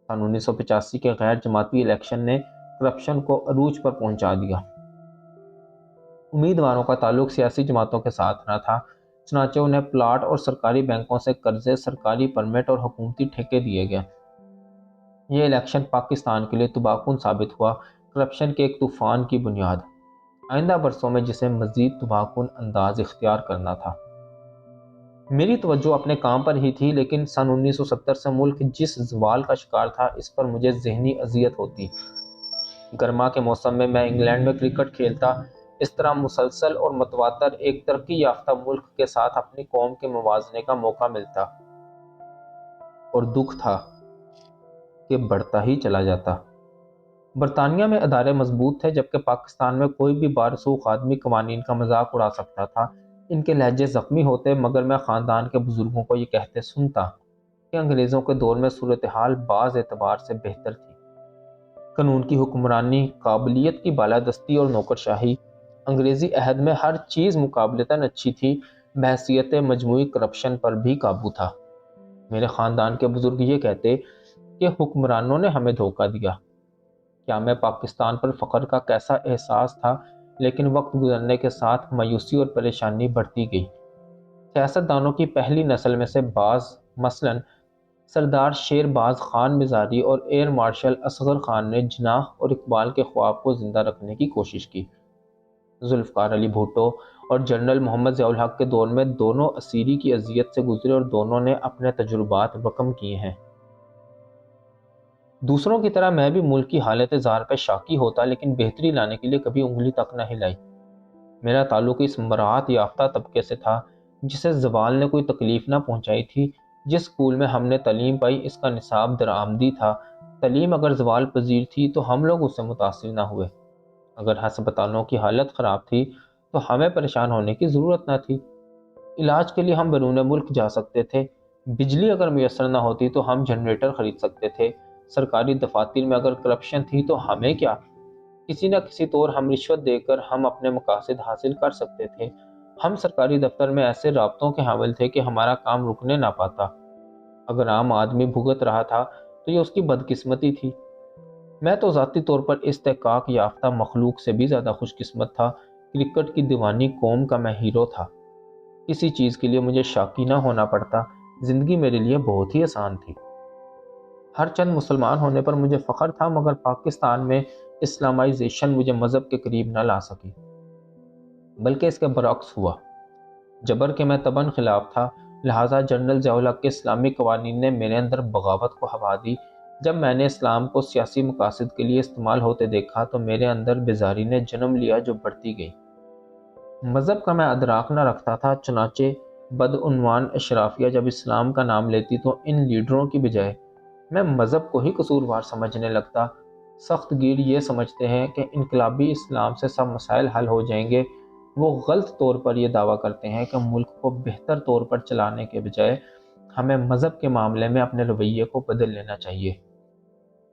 سن 1985 کے غیر جماعتی الیکشن نے کرپشن کو عروج پر پہنچا دیا۔ امیدواروں کا تعلق سیاسی جماعتوں کے ساتھ نہ تھا، چنانچہ انہیں پلاٹ اور سرکاری بینکوں سے قرضے، سرکاری پرمٹ اور حکومتی ٹھیکے دیے گئے۔ یہ الیکشن پاکستان کے لیے تباہ کن ثابت ہوا، کرپشن کے ایک طوفان کی بنیاد۔ آئندہ برسوں میں جسے مزید تباہ کن انداز اختیار کرنا تھا۔ میری توجہ اپنے کام پر ہی تھی، لیکن سن 1970 سے ملک جس زوال کا شکار تھا اس پر مجھے ذہنی اذیت ہوتی۔ گرما کے موسم میں انگلینڈ میں کرکٹ کھیلتا، اس طرح مسلسل اور متواتر ایک ترقی یافتہ ملک کے ساتھ اپنی قوم کے موازنے کا موقع ملتا، اور دکھ تھا کہ بڑھتا ہی چلا جاتا۔ برطانیہ میں ادارے مضبوط تھے جبکہ پاکستان میں کوئی بھی بارسوخ آدمی قوانین کا مذاق اڑا سکتا تھا۔ ان کے لہجے زخمی ہوتے، مگر میں خاندان کے بزرگوں کو یہ کہتے سنتا کہ انگریزوں کے دور میں صورتحال بعض اعتبار سے بہتر تھی۔ قانون کی حکمرانی، قابلیت کی بالادستی اور نوکرشاہی، انگریزی عہد میں ہر چیز مقابلتاً اچھی تھی، بحیثیت مجموعی کرپشن پر بھی قابو تھا۔ میرے خاندان کے بزرگ یہ کہتے کہ حکمرانوں نے ہمیں دھوکہ دیا۔ کیا میں پاکستان پر فخر کا کیسا احساس تھا، لیکن وقت گزرنے کے ساتھ مایوسی اور پریشانی بڑھتی گئی۔ سیاستدانوں کی پہلی نسل میں سے بعض، مثلاً سردار شیر باز خان مزاری اور ایئر مارشل اصغر خان نے جناح اور اقبال کے خواب کو زندہ رکھنے کی کوشش کی۔ ذوالفقار علی بھٹو اور جنرل محمد ضیاء الحق کے دور میں دونوں اسیری کی اذیت سے گزرے اور دونوں نے اپنے تجربات رقم کیے ہیں۔ دوسروں کی طرح میں بھی ملک کی حالت زار پہ شاکی ہوتا، لیکن بہتری لانے کے لیے کبھی انگلی تک نہ ہلائی۔ میرا تعلق اس مراعات یافتہ طبقے سے تھا جسے زوال نے کوئی تکلیف نہ پہنچائی تھی۔ جس اسکول میں ہم نے تعلیم پائی اس کا نصاب درآمدی تھا۔ تعلیم اگر زوال پذیر تھی تو ہم لوگ اس سے متاثر نہ ہوئے۔ اگر ہسپتالوں کی حالت خراب تھی تو ہمیں پریشان ہونے کی ضرورت نہ تھی۔ علاج کے لیے ہم بیرون ملک جا سکتے تھے۔ بجلی اگر میسر نہ ہوتی تو ہم جنریٹر خرید سکتے تھے۔ سرکاری دفاتر میں اگر کرپشن تھی تو ہمیں کیا، کسی نہ کسی طور ہم رشوت دے کر ہم اپنے مقاصد حاصل کر سکتے تھے۔ ہم سرکاری دفتر میں ایسے رابطوں کے حامل تھے کہ ہمارا کام رکنے نہ پاتا۔ اگر عام آدمی بھگت رہا تھا تو یہ اس کی بدقسمتی تھی۔ میں تو ذاتی طور پر استحقاق یافتہ مخلوق سے بھی زیادہ خوش قسمت تھا۔ کرکٹ کی دیوانی قوم کا میں ہیرو تھا۔ کسی چیز کے لیے مجھے شاکی نہ ہونا پڑتا۔ زندگی میرے لیے بہت ہی آسان تھی۔ ہر چند مسلمان ہونے پر مجھے فخر تھا، مگر پاکستان میں اسلامائزیشن مجھے مذہب کے قریب نہ لا سکی، بلکہ اس کے برعکس ہوا۔ جبر کے میں تباً خلاف تھا، لہٰذا جنرل ضیاء الحق کے اسلامی قوانین نے میرے اندر بغاوت کو ہوا دی۔ جب میں نے اسلام کو سیاسی مقاصد کے لیے استعمال ہوتے دیکھا تو میرے اندر بیزاری نے جنم لیا جو بڑھتی گئی۔ مذہب کا میں ادراک نہ رکھتا تھا، چنانچہ بدعنوان اشرافیہ جب اسلام کا نام لیتی تو ان لیڈروں کی بجائے میں مذہب کو ہی قصوروار سمجھنے لگتا۔ سخت گیر یہ سمجھتے ہیں کہ انقلابی اسلام سے سب مسائل حل ہو جائیں گے۔ وہ غلط طور پر یہ دعویٰ کرتے ہیں کہ ملک کو بہتر طور پر چلانے کے بجائے ہمیں مذہب کے معاملے میں اپنے رویے کو بدل لینا چاہیے۔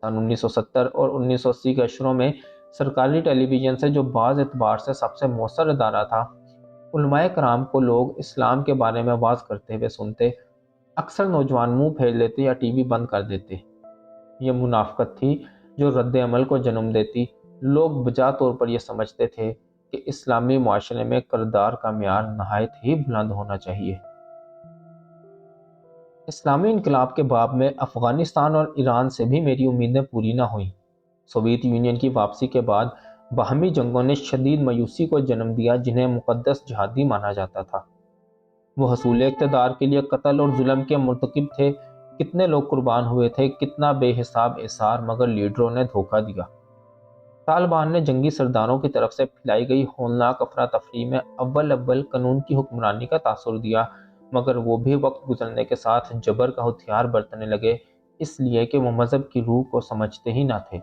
سن 1970 اور 1980 کے عشروں میں سرکاری ٹیلی ویژن سے جو بعض اعتبار سے سب سے مؤثر ادارہ تھا، علماء کرام کو لوگ اسلام کے بارے میں واعظ کرتے ہوئے سنتے۔ اکثر نوجوان منہ پھیر لیتے یا ٹی وی بند کر دیتے۔ یہ منافقت تھی جو رد عمل کو جنم دیتی۔ لوگ بجا طور پر یہ سمجھتے تھے کہ اسلامی معاشرے میں کردار کا معیار نہایت ہی بلند ہونا چاہیے۔ اسلامی انقلاب کے باب میں افغانستان اور ایران سے بھی میری امیدیں پوری نہ ہوئیں۔ سوویت یونین کی واپسی کے بعد باہمی جنگوں نے شدید مایوسی کو جنم دیا جنہیں مقدس جہادی مانا جاتا تھا۔ وہ حصول اقتدار کے لیے قتل اور ظلم کے مرتکب تھے۔ کتنے لوگ قربان ہوئے تھے، کتنا بے حساب اثار، مگر لیڈروں نے دھوکہ دیا۔ طالبان نے جنگی سرداروں کی طرف سے پھیلائی گئی ہولناک افراتفری میں اول قانون کی حکمرانی کا تاثر دیا، مگر وہ بھی وقت گزرنے کے ساتھ جبر کا ہتھیار برتنے لگے، اس لیے کہ وہ مذہب کی روح کو سمجھتے ہی نہ تھے۔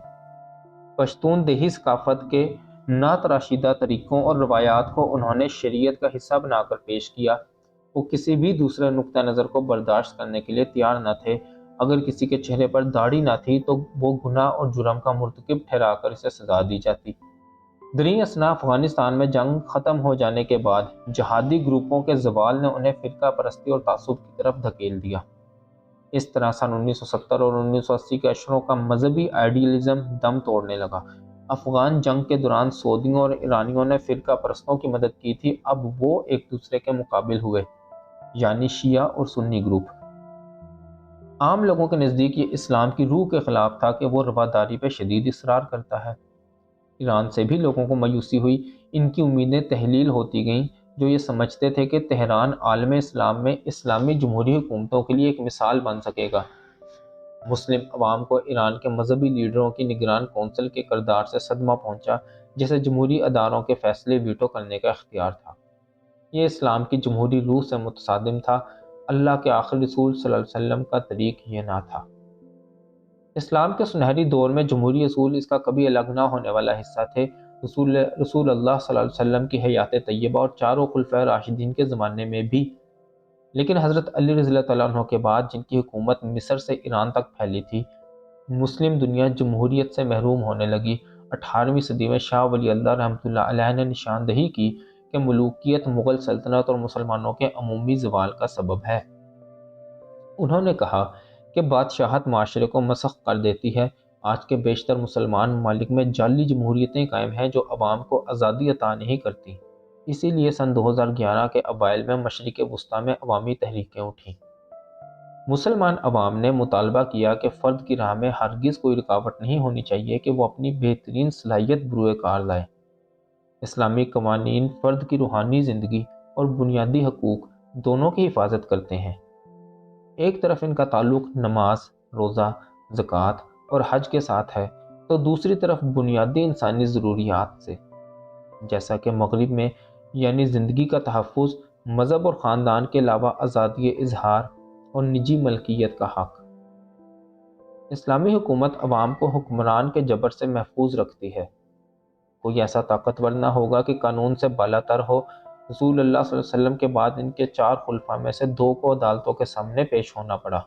پشتون دیہی ثقافت کے ناتراشیدہ طریقوں اور روایات کو انہوں نے شریعت کا حصہ بنا کر پیش کیا۔ وہ کسی بھی دوسرے نقطہ نظر کو برداشت کرنے کے لیے تیار نہ تھے۔ اگر کسی کے چہرے پر داڑھی نہ تھی تو وہ گناہ اور جرم کا مرتکب ٹھہرا کر اسے سزا دی جاتی۔ دریں اثنا افغانستان میں جنگ ختم ہو جانے کے بعد جہادی گروپوں کے زوال نے انہیں فرقہ پرستی اور تعصب کی طرف دھکیل دیا۔ اس طرح سن 1970 اور 1980 کے عشروں کا مذہبی آئیڈیلزم دم توڑنے لگا۔ افغان جنگ کے دوران سعودیوں اور ایرانیوں نے فرقہ پرستوں کی مدد کی تھی، اب وہ ایک دوسرے کے مقابل ہوئے، یعنی شیعہ اور سنی گروپ۔ عام لوگوں کے نزدیک یہ اسلام کی روح کے خلاف تھا کہ وہ رواداری پہ شدید اصرار کرتا ہے۔ ایران سے بھی لوگوں کو مایوسی ہوئی، ان کی امیدیں تحلیل ہوتی گئیں، جو یہ سمجھتے تھے کہ تہران عالم اسلام میں اسلامی جمہوری حکومتوں کے لیے ایک مثال بن سکے گا۔ مسلم عوام کو ایران کے مذہبی لیڈروں کی نگران کونسل کے کردار سے صدمہ پہنچا، جسے جمہوری اداروں کے فیصلے ویٹو کرنے کا اختیار تھا۔ یہ اسلام کی جمہوری روح سے متصادم تھا۔ اللہ کے آخری رسول صلی اللہ علیہ وسلم کا طریق یہ نہ تھا۔ اسلام کے سنہری دور میں جمہوری اصول اس کا کبھی الگ نہ ہونے والا حصہ تھے۔ رسول اللہ صلی اللہ علیہ وسلم کی حیات طیبہ اور چاروں خلفائے راشدین کے زمانے میں بھی، لیکن حضرت علی رضی اللہ تعالیٰ عنہ کے بعد جن کی حکومت مصر سے ایران تک پھیلی تھی، مسلم دنیا جمہوریت سے محروم ہونے لگی۔ 18ویں صدی میں شاہ ولی اللہ رحمۃ اللہ علیہ نے نشاندہی کی کہ ملوکیت مغل سلطنت اور مسلمانوں کے عمومی زوال کا سبب ہے۔ انہوں نے کہا کہ بادشاہت معاشرے کو مسخ کر دیتی ہے۔ آج کے بیشتر مسلمان ممالک میں جعلی جمہوریتیں قائم ہیں جو عوام کو آزادی عطا نہیں کرتی۔ اسی لیے سن 2011 کے اوائل میں مشرق وسطیٰ میں عوامی تحریکیں اٹھیں۔ مسلمان عوام نے مطالبہ کیا کہ فرد کی راہ میں ہرگز کوئی رکاوٹ نہیں ہونی چاہیے کہ وہ اپنی بہترین صلاحیت بروئے کار لائے۔ اسلامی قوانین فرد کی روحانی زندگی اور بنیادی حقوق دونوں کی حفاظت کرتے ہیں۔ ایک طرف ان کا تعلق نماز، روزہ، زکوٰۃ اور حج کے ساتھ ہے تو دوسری طرف بنیادی انسانی ضروریات سے، جیسا کہ مغرب میں یعنی زندگی کا تحفظ، مذہب اور خاندان کے علاوہ آزادی اظہار اور نجی ملکیت کا حق۔ اسلامی حکومت عوام کو حکمران کے جبر سے محفوظ رکھتی ہے۔ کوئی ایسا طاقتور نہ ہوگا کہ قانون سے بالا تر ہو۔ رسول اللہ صلی اللہ علیہ وسلم کے بعد ان کے 4 خلفاء میں سے 2 کو عدالتوں کے سامنے پیش ہونا پڑا۔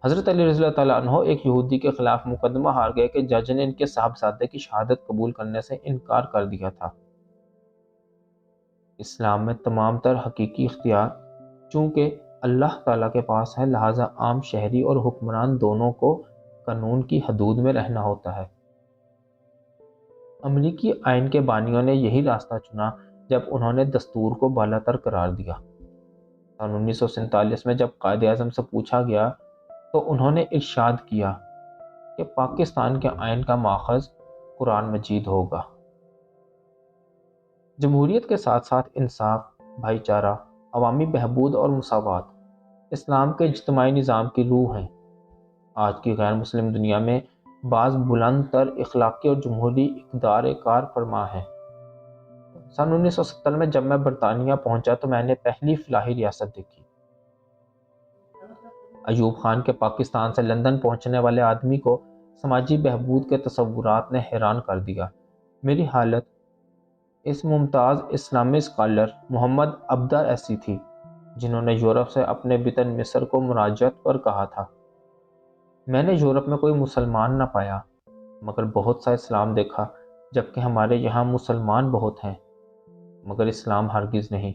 حضرت علی رضی اللہ تعالیٰ عنہ ایک یہودی کے خلاف مقدمہ ہار گئے کہ جج نے ان کے صاحبزادے کی شہادت قبول کرنے سے انکار کر دیا تھا۔ اسلام میں تمام تر حقیقی اختیار چونکہ اللہ تعالیٰ کے پاس ہے، لہٰذا عام شہری اور حکمران دونوں کو قانون کی حدود میں رہنا ہوتا ہے۔ امریکی آئین کے بانیوں نے یہی راستہ چنا جب انہوں نے دستور کو بالا تر قرار دیا۔ سن 1947 میں جب قائد اعظم سے پوچھا گیا تو انہوں نے ارشاد کیا کہ پاکستان کے آئین کا ماخذ قرآن مجید ہوگا۔ جمہوریت کے ساتھ ساتھ انصاف، بھائی چارہ، عوامی بہبود اور مساوات اسلام کے اجتماعی نظام کی روح ہیں۔ آج کی غیر مسلم دنیا میں بعض بلند تر اخلاقی اور جمہوری اقدار کار فرما ہیں۔ سن 1970 میں جب میں برطانیہ پہنچا تو میں نے پہلی فلاحی ریاست دیکھی۔ ایوب خان کے پاکستان سے لندن پہنچنے والے آدمی کو سماجی بہبود کے تصورات نے حیران کر دیا۔ میری حالت اس ممتاز اسلامی اسکالر محمد عبدہ ایسی تھی جنہوں نے یورپ سے اپنے وطن مصر کو مراجعت پر کہا تھا۔ میں نے یورپ میں کوئی مسلمان نہ پایا مگر بہت سا اسلام دیکھا، جبکہ ہمارے یہاں مسلمان بہت ہیں مگر اسلام ہرگز نہیں۔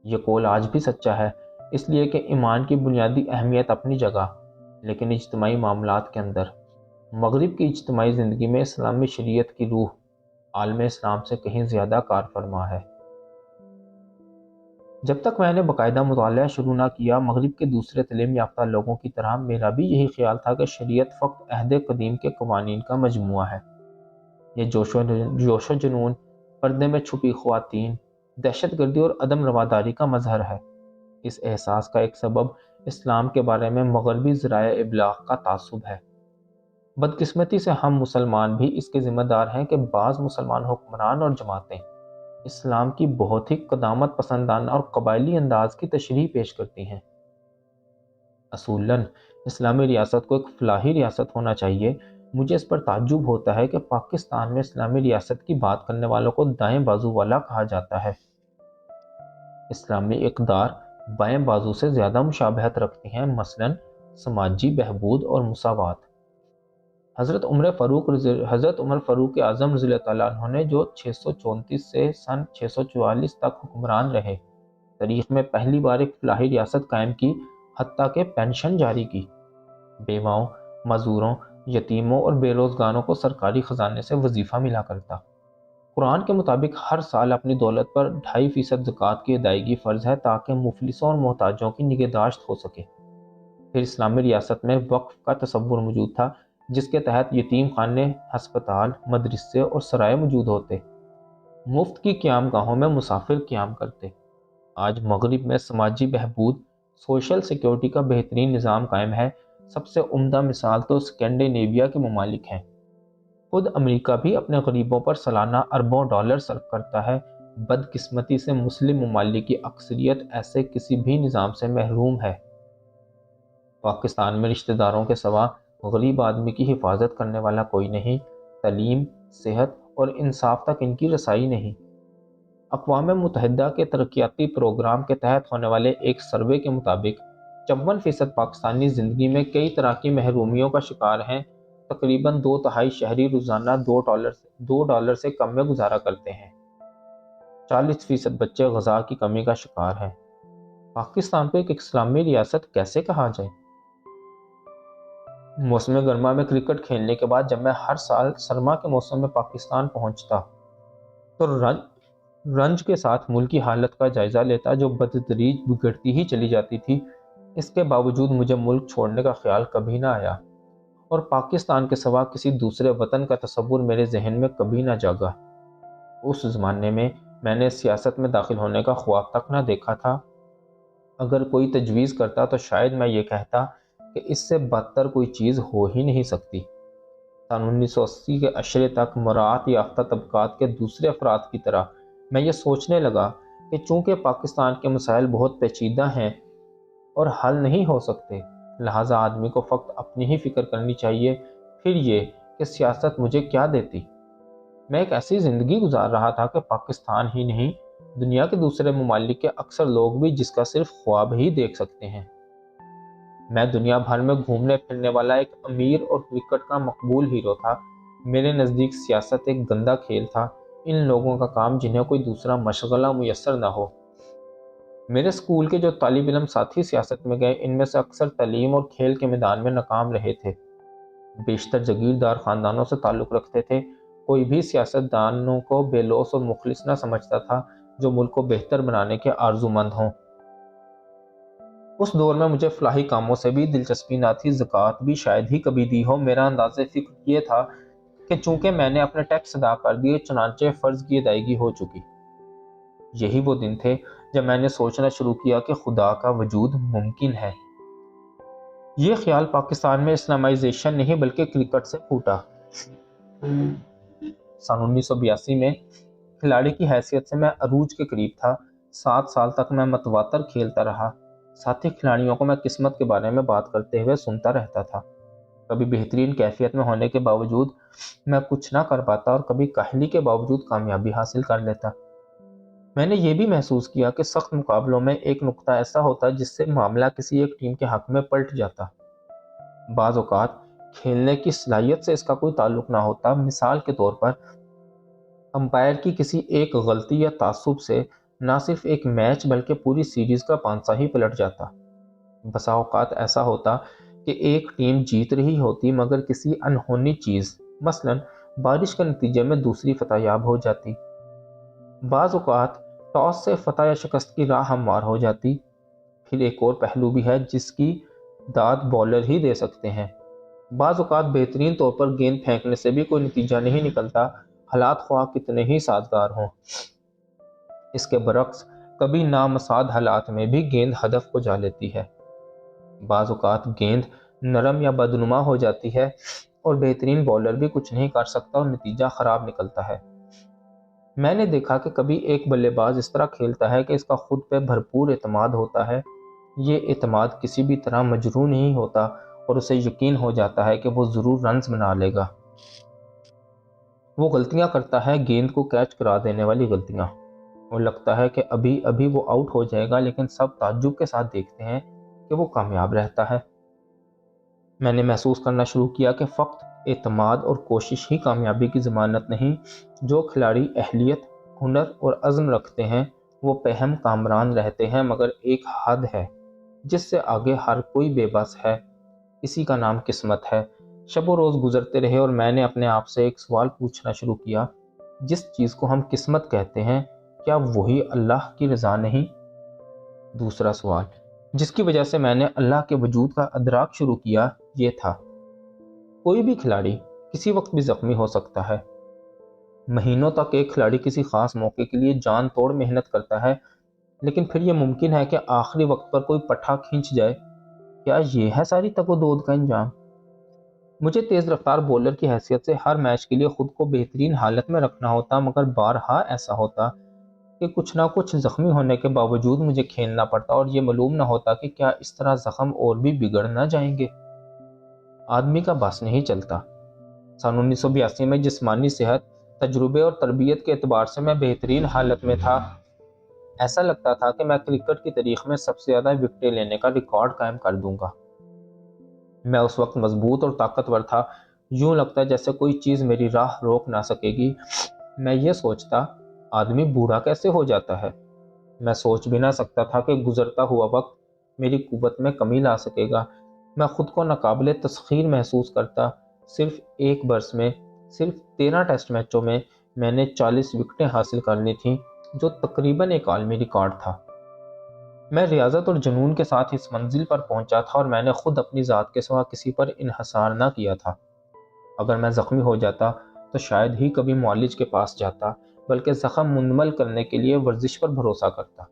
یہ قول آج بھی سچا ہے، اس لیے کہ ایمان کی بنیادی اہمیت اپنی جگہ، لیکن اجتماعی معاملات کے اندر مغرب کی اجتماعی زندگی میں اسلامی شریعت کی روح عالم اسلام سے کہیں زیادہ کار فرما ہے۔ جب تک میں نے باقاعدہ مطالعہ شروع نہ کیا، مغرب کے دوسرے تعلیم یافتہ لوگوں کی طرح میرا بھی یہی خیال تھا کہ شریعت فقط عہد قدیم کے قوانین کا مجموعہ ہے۔ یہ جوش و جنون، پردے میں چھپی خواتین، دہشت گردی اور عدم رواداری کا مظہر ہے۔ اس احساس کا ایک سبب اسلام کے بارے میں مغربی ذرائع ابلاغ کا تعصب ہے۔ بدقسمتی سے ہم مسلمان بھی اس کے ذمہ دار ہیں کہ بعض مسلمان حکمران اور جماعتیں اسلام کی بہت ہی قدامت پسندانہ اور قبائلی انداز کی تشریح پیش کرتی ہیں۔ اصولاً اسلامی ریاست کو ایک فلاحی ریاست ہونا چاہیے۔ مجھے اس پر تعجب ہوتا ہے کہ پاکستان میں اسلامی ریاست کی بات کرنے والوں کو دائیں بازو والا کہا جاتا ہے۔ اسلامی اقدار بائیں بازو سے زیادہ مشابہت رکھتی ہیں، مثلاً سماجی بہبود اور مساوات۔ حضرت عمر فاروق اعظم رضی اللہ تعالیٰ عنہ نے جو 634 سے سن 644 تک حکمران رہے، تاریخ میں پہلی بار ایک فلاحی ریاست قائم کی، حتیٰ کہ پینشن جاری کی۔ بیواؤں، معذوروں، یتیموں اور بے روزگاروں کو سرکاری خزانے سے وظیفہ ملا کرتا۔ قرآن کے مطابق ہر سال اپنی دولت پر 2.5% زکوٰۃ کی ادائیگی فرض ہے تاکہ مفلسوں اور محتاجوں کی نگہداشت ہو سکے۔ پھر اسلامی ریاست میں وقف کا تصور موجود تھا، جس کے تحت یتیم خانے، ہسپتال، مدرسے اور سرائے موجود ہوتے۔ مفت کی قیام گاہوں میں مسافر قیام کرتے۔ آج مغرب میں سماجی بہبود، سوشل سیکیورٹی کا بہترین نظام قائم ہے۔ سب سے عمدہ مثال تو اسکینڈینیویا کے ممالک ہیں۔ خود امریکہ بھی اپنے غریبوں پر سالانہ اربوں ڈالر صرف کرتا ہے۔ بدقسمتی سے مسلم ممالک کی اکثریت ایسے کسی بھی نظام سے محروم ہے۔ پاکستان میں رشتہ داروں کے سوا غریب آدمی کی حفاظت کرنے والا کوئی نہیں۔ تعلیم، صحت اور انصاف تک ان کی رسائی نہیں۔ اقوام متحدہ کے ترقیاتی پروگرام کے تحت ہونے والے ایک سروے کے مطابق 54% پاکستانی زندگی میں کئی طرح کی محرومیوں کا شکار ہیں۔ تقریباً 2/3 شہری روزانہ $2 سے کم میں گزارا کرتے ہیں۔ 40% بچے غذا کی کمی کا شکار ہیں۔ پاکستان کو ایک اسلامی ریاست کیسے کہا جائے؟ موسم گرما میں کرکٹ کھیلنے کے بعد جب میں ہر سال سرما کے موسم میں پاکستان پہنچتا تو رنج کے ساتھ ملک کی حالت کا جائزہ لیتا جو بتدریج بگڑتی ہی چلی جاتی تھی۔ اس کے باوجود مجھے ملک چھوڑنے کا خیال کبھی نہ آیا اور پاکستان کے سوا کسی دوسرے وطن کا تصور میرے ذہن میں کبھی نہ جاگا۔ اس زمانے میں میں نے سیاست میں داخل ہونے کا خواب تک نہ دیکھا تھا۔ اگر کوئی تجویز کرتا تو شاید میں یہ کہتا کہ اس سے بدتر کوئی چیز ہو ہی نہیں سکتی۔ سن 1980 کے عشرے تک مراعات یافتہ طبقات کے دوسرے افراد کی طرح میں یہ سوچنے لگا کہ چونکہ پاکستان کے مسائل بہت پیچیدہ ہیں اور حل نہیں ہو سکتے، لہٰذا آدمی کو فقط اپنی ہی فکر کرنی چاہیے، پھر یہ کہ سیاست مجھے کیا دیتی۔ میں ایک ایسی زندگی گزار رہا تھا کہ پاکستان ہی نہیں، دنیا کے دوسرے ممالک کے اکثر لوگ بھی جس کا صرف خواب ہی دیکھ سکتے ہیں۔ میں دنیا بھر میں گھومنے پھرنے والا ایک امیر اور کرکٹ کا مقبول ہیرو تھا۔ میرے نزدیک سیاست ایک گندا کھیل تھا، ان لوگوں کا کام جنہیں کوئی دوسرا مشغلہ میسر نہ ہو۔ میرے اسکول کے جو طالب علم ساتھی سیاست میں گئے، ان میں سے اکثر تعلیم اور کھیل کے میدان میں ناکام رہے تھے۔ بیشتر جگیردار خاندانوں سے تعلق رکھتے تھے۔ کوئی بھی سیاست دانوں کو بے لوث اور مخلص نہ سمجھتا تھا جو ملک کو بہتر بنانے کے آرزومند ہوں۔ اس دور میں مجھے فلاحی کاموں سے بھی دلچسپی نہ تھی، زکوٰۃ بھی شاید ہی کبھی دی ہو۔ میرا انداز فکر یہ تھا کہ چونکہ میں نے اپنے ٹیکس ادا کر دیے، چنانچہ فرض کی ادائیگی ہو چکی۔ یہی وہ دن تھے جب میں نے سوچنا شروع کیا کہ خدا کا وجود ممکن ہے۔ یہ خیال پاکستان میں اسلامائزیشن نہیں بلکہ کرکٹ سے پھوٹا۔ سن 1982 میں کھلاڑی کی حیثیت سے میں عروج کے قریب تھا۔ 7 سال تک میں متواتر کھیلتا رہا۔ ساتھی کھلاڑیوں کو میں قسمت کے بارے میں بات کرتے ہوئے سنتا رہتا تھا۔ کبھی بہترین کیفیت میں ہونے کے باوجود میں کچھ نہ کر پاتا اور کبھی کاہلی کے باوجود کامیابی حاصل کر لیتا۔ میں نے یہ بھی محسوس کیا کہ سخت مقابلوں میں ایک نقطہ ایسا ہوتا جس سے معاملہ کسی ایک ٹیم کے حق میں پلٹ جاتا۔ بعض اوقات کھیلنے کی صلاحیت سے اس کا کوئی تعلق نہ ہوتا۔ مثال کے طور پر امپائر کی کسی ایک غلطی یا تعصب سے نہ صرف ایک میچ بلکہ پوری سیریز کا پانسا ہی پلٹ جاتا۔ بسا اوقات ایسا ہوتا کہ ایک ٹیم جیت رہی ہوتی مگر کسی انہونی چیز، مثلاً بارش کے نتیجے میں دوسری فتح یاب ہو جاتی۔ بعض اوقات ٹاس سے فتح یا شکست کی راہ ہموار ہو جاتی۔ پھر ایک اور پہلو بھی ہے جس کی داد بولر ہی دے سکتے ہیں۔ بعض اوقات بہترین طور پر گیند پھینکنے سے بھی کوئی نتیجہ نہیں نکلتا، حالات خواہ کتنے ہی سازگار ہوں۔ اس کے برعکس کبھی نامساعد حالات میں بھی گیند ہدف کو جا لیتی ہے۔ بعض اوقات گیند نرم یا بدنما ہو جاتی ہے اور بہترین بولر بھی کچھ نہیں کر سکتا اور نتیجہ خراب نکلتا ہے۔ میں نے دیکھا کہ کبھی ایک بلے باز اس طرح کھیلتا ہے کہ اس کا خود پہ بھرپور اعتماد ہوتا ہے۔ یہ اعتماد کسی بھی طرح مجروح نہیں ہوتا اور اسے یقین ہو جاتا ہے کہ وہ ضرور رنز بنا لے گا۔ وہ غلطیاں کرتا ہے، گیند کو کیچ کرا دینے والی غلطیاں، اور لگتا ہے کہ ابھی ابھی وہ آؤٹ ہو جائے گا، لیکن سب تعجب کے ساتھ دیکھتے ہیں کہ وہ کامیاب رہتا ہے۔ میں نے محسوس کرنا شروع کیا کہ فقط اعتماد اور کوشش ہی کامیابی کی ضمانت نہیں۔ جو کھلاڑی اہلیت، ہنر اور عزم رکھتے ہیں وہ پہم کامران رہتے ہیں، مگر ایک حد ہے جس سے آگے ہر کوئی بے بس ہے۔ اسی کا نام قسمت ہے۔ شب و روز گزرتے رہے اور میں نے اپنے آپ سے ایک سوال پوچھنا شروع کیا، جس چیز کو ہم قسمت کہتے ہیں کیا وہی اللہ کی رضا نہیں؟ دوسرا سوال جس کی وجہ سے میں نے اللہ کے وجود کا ادراک شروع کیا یہ تھا، کوئی بھی کھلاڑی کسی وقت بھی زخمی ہو سکتا ہے۔ مہینوں تک ایک کھلاڑی کسی خاص موقع کے لیے جان توڑ محنت کرتا ہے، لیکن پھر یہ ممکن ہے کہ آخری وقت پر کوئی پٹھا کھینچ جائے۔ کیا یہ ہے ساری تگ و دود کا انجام؟ مجھے تیز رفتار بولر کی حیثیت سے ہر میچ کے لیے خود کو بہترین حالت میں رکھنا ہوتا، مگر بارہا ایسا ہوتا کہ کچھ نہ کچھ زخمی ہونے کے باوجود مجھے کھیلنا پڑتا اور یہ معلوم نہ ہوتا کہ کیا اس طرح زخم اور بھی بگڑ نہ جائیں گے۔ آدمی کا بس نہیں چلتا۔ سن 1982 میں جسمانی صحت، تجربے اور تربیت کے اعتبار سے میں بہترین حالت میں تھا۔ ایسا لگتا تھا کہ میں کرکٹ کی تاریخ میں سب سے زیادہ وکٹیں لینے کا ریکارڈ قائم کر دوں گا۔ میں اس وقت مضبوط اور طاقتور تھا، یوں لگتا جیسے کوئی چیز میری راہ روک نہ سکے گی۔ میں یہ سوچتا، آدمی بوڑھا کیسے ہو جاتا ہے؟ میں سوچ بھی نہ سکتا تھا کہ گزرتا ہوا وقت میری قوت میں کمی لا سکے گا۔ میں خود کو ناقابل تسخیر محسوس کرتا۔ صرف ایک برس میں، صرف 13 ٹیسٹ میچوں میں نے 40 وکٹیں حاصل کر لی تھیں، جو تقریباً ایک عالمی ریکارڈ تھا۔ میں ریاضت اور جنون کے ساتھ اس منزل پر پہنچا تھا اور میں نے خود اپنی ذات کے سوا کسی پر انحصار نہ کیا تھا۔ اگر میں زخمی ہو جاتا تو شاید ہی کبھی معالج کے پاس جاتا، بلکہ زخم منمل کرنے کے لیے ورزش پر بھروسہ کرتا۔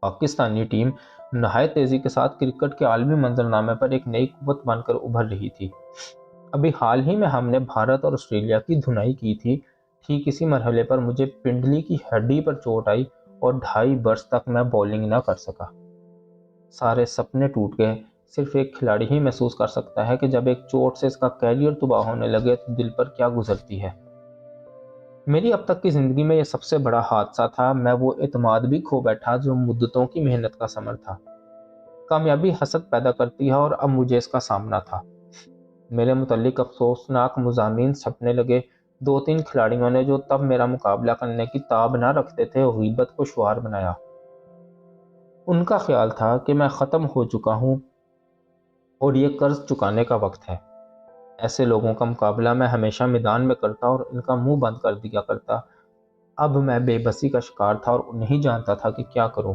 پاکستانی ٹیم نہایت تیزی کے ساتھ کرکٹ کے عالمی منظرنامے پر ایک نئی قوت بن کر ابھر رہی تھی۔ ابھی حال ہی میں ہم نے بھارت اور آسٹریلیا کی دھنائی کی تھی۔ ٹھیک اسی مرحلے پر مجھے پنڈلی کی ہڈی پر چوٹ آئی اور 2.5 برس تک میں بولنگ نہ کر سکا۔ سارے سپنے ٹوٹ گئے۔ صرف ایک کھلاڑی ہی محسوس کر سکتا ہے کہ جب ایک چوٹ سے اس کا کیریئر تباہ ہونے لگے تو دل پر کیا گزرتی ہے۔ میری اب تک کی زندگی میں یہ سب سے بڑا حادثہ تھا۔ میں وہ اعتماد بھی کھو بیٹھا جو مدتوں کی محنت کا ثمر تھا۔ کامیابی حسد پیدا کرتی ہے اور اب مجھے اس کا سامنا تھا۔ میرے متعلق افسوسناک مضامین چھپنے لگے۔ 2-3 کھلاڑیوں نے جو تب میرا مقابلہ کرنے کی تاب نہ رکھتے تھے غیبت کو شعار بنایا۔ ان کا خیال تھا کہ میں ختم ہو چکا ہوں اور یہ قرض چکانے کا وقت ہے۔ ایسے لوگوں کا مقابلہ میں ہمیشہ میدان میں کرتا اور ان کا منہ بند کر دیا کرتا۔ اب میں بے بسی کا شکار تھا اور نہیں جانتا تھا کہ کیا کروں۔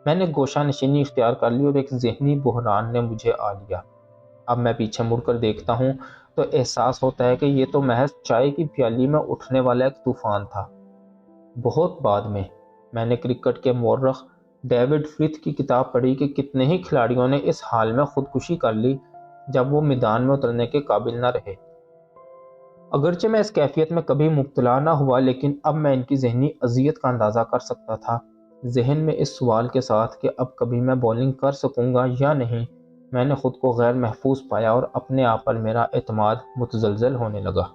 میں نے گوشہ نشینی اختیار کر لی اور ایک ذہنی بحران نے مجھے آ لیا۔ اب میں پیچھے مڑ کر دیکھتا ہوں تو احساس ہوتا ہے کہ یہ تو محض چائے کی پیالی میں اٹھنے والا ایک طوفان تھا۔ بہت بعد میں نے کرکٹ کے مورخ ڈیوڈ فرتھ کی کتاب پڑھی کہ کتنے ہی کھلاڑیوں نے اس حال میں خودکشی کر لی جب وہ میدان میں اترنے کے قابل نہ رہے۔ اگرچہ میں اس کیفیت میں کبھی مبتلا نہ ہوا، لیکن اب میں ان کی ذہنی اذیت کا اندازہ کر سکتا تھا۔ ذہن میں اس سوال کے ساتھ کہ اب کبھی میں بولنگ کر سکوں گا یا نہیں، میں نے خود کو غیر محفوظ پایا اور اپنے آپ پر میرا اعتماد متزلزل ہونے لگا۔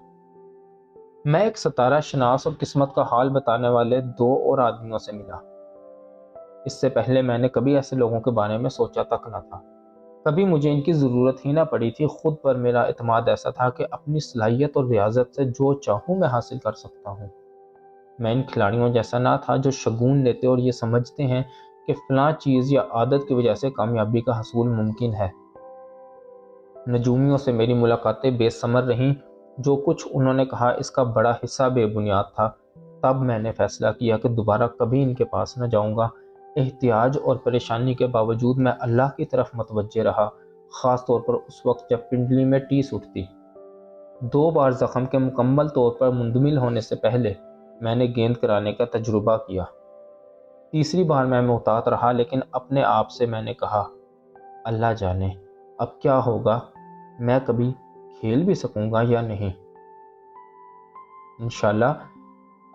میں ایک ستارہ شناس اور قسمت کا حال بتانے والے 2 اور آدمیوں سے ملا۔ اس سے پہلے میں نے کبھی ایسے لوگوں کے بارے میں سوچا تک نہ تھا۔ کبھی مجھے ان کی ضرورت ہی نہ پڑی تھی۔ خود پر میرا اعتماد ایسا تھا کہ اپنی صلاحیت اور ریاضت سے جو چاہوں میں حاصل کر سکتا ہوں۔ میں ان کھلاڑیوں جیسا نہ تھا جو شگون لیتے اور یہ سمجھتے ہیں کہ فلاں چیز یا عادت کی وجہ سے کامیابی کا حصول ممکن ہے۔ نجومیوں سے میری ملاقاتیں بے ثمر رہیں۔ جو کچھ انہوں نے کہا اس کا بڑا حصہ بے بنیاد تھا۔ تب میں نے فیصلہ کیا کہ دوبارہ کبھی ان کے پاس نہ جاؤں گا۔ احتیاج اور پریشانی کے باوجود میں اللہ کی طرف متوجہ رہا، خاص طور پر اس وقت جب پنڈلی میں ٹیس اٹھتی۔ 2 بار زخم کے مکمل طور پر مندمل ہونے سے پہلے میں نے گیند کرانے کا تجربہ کیا۔ تیسری بار میں محتاط رہا، لیکن اپنے آپ سے میں نے کہا، اللہ جانے اب کیا ہوگا، میں کبھی کھیل بھی سکوں گا یا نہیں۔ انشاءاللہ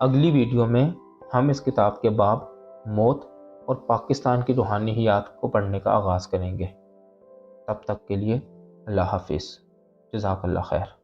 اگلی ویڈیو میں ہم اس کتاب کے باب موت اور پاکستان کی روحانیات کو پڑھنے کا آغاز کریں گے۔ تب تک کے لیے اللہ حافظ، جزاک اللہ خیر۔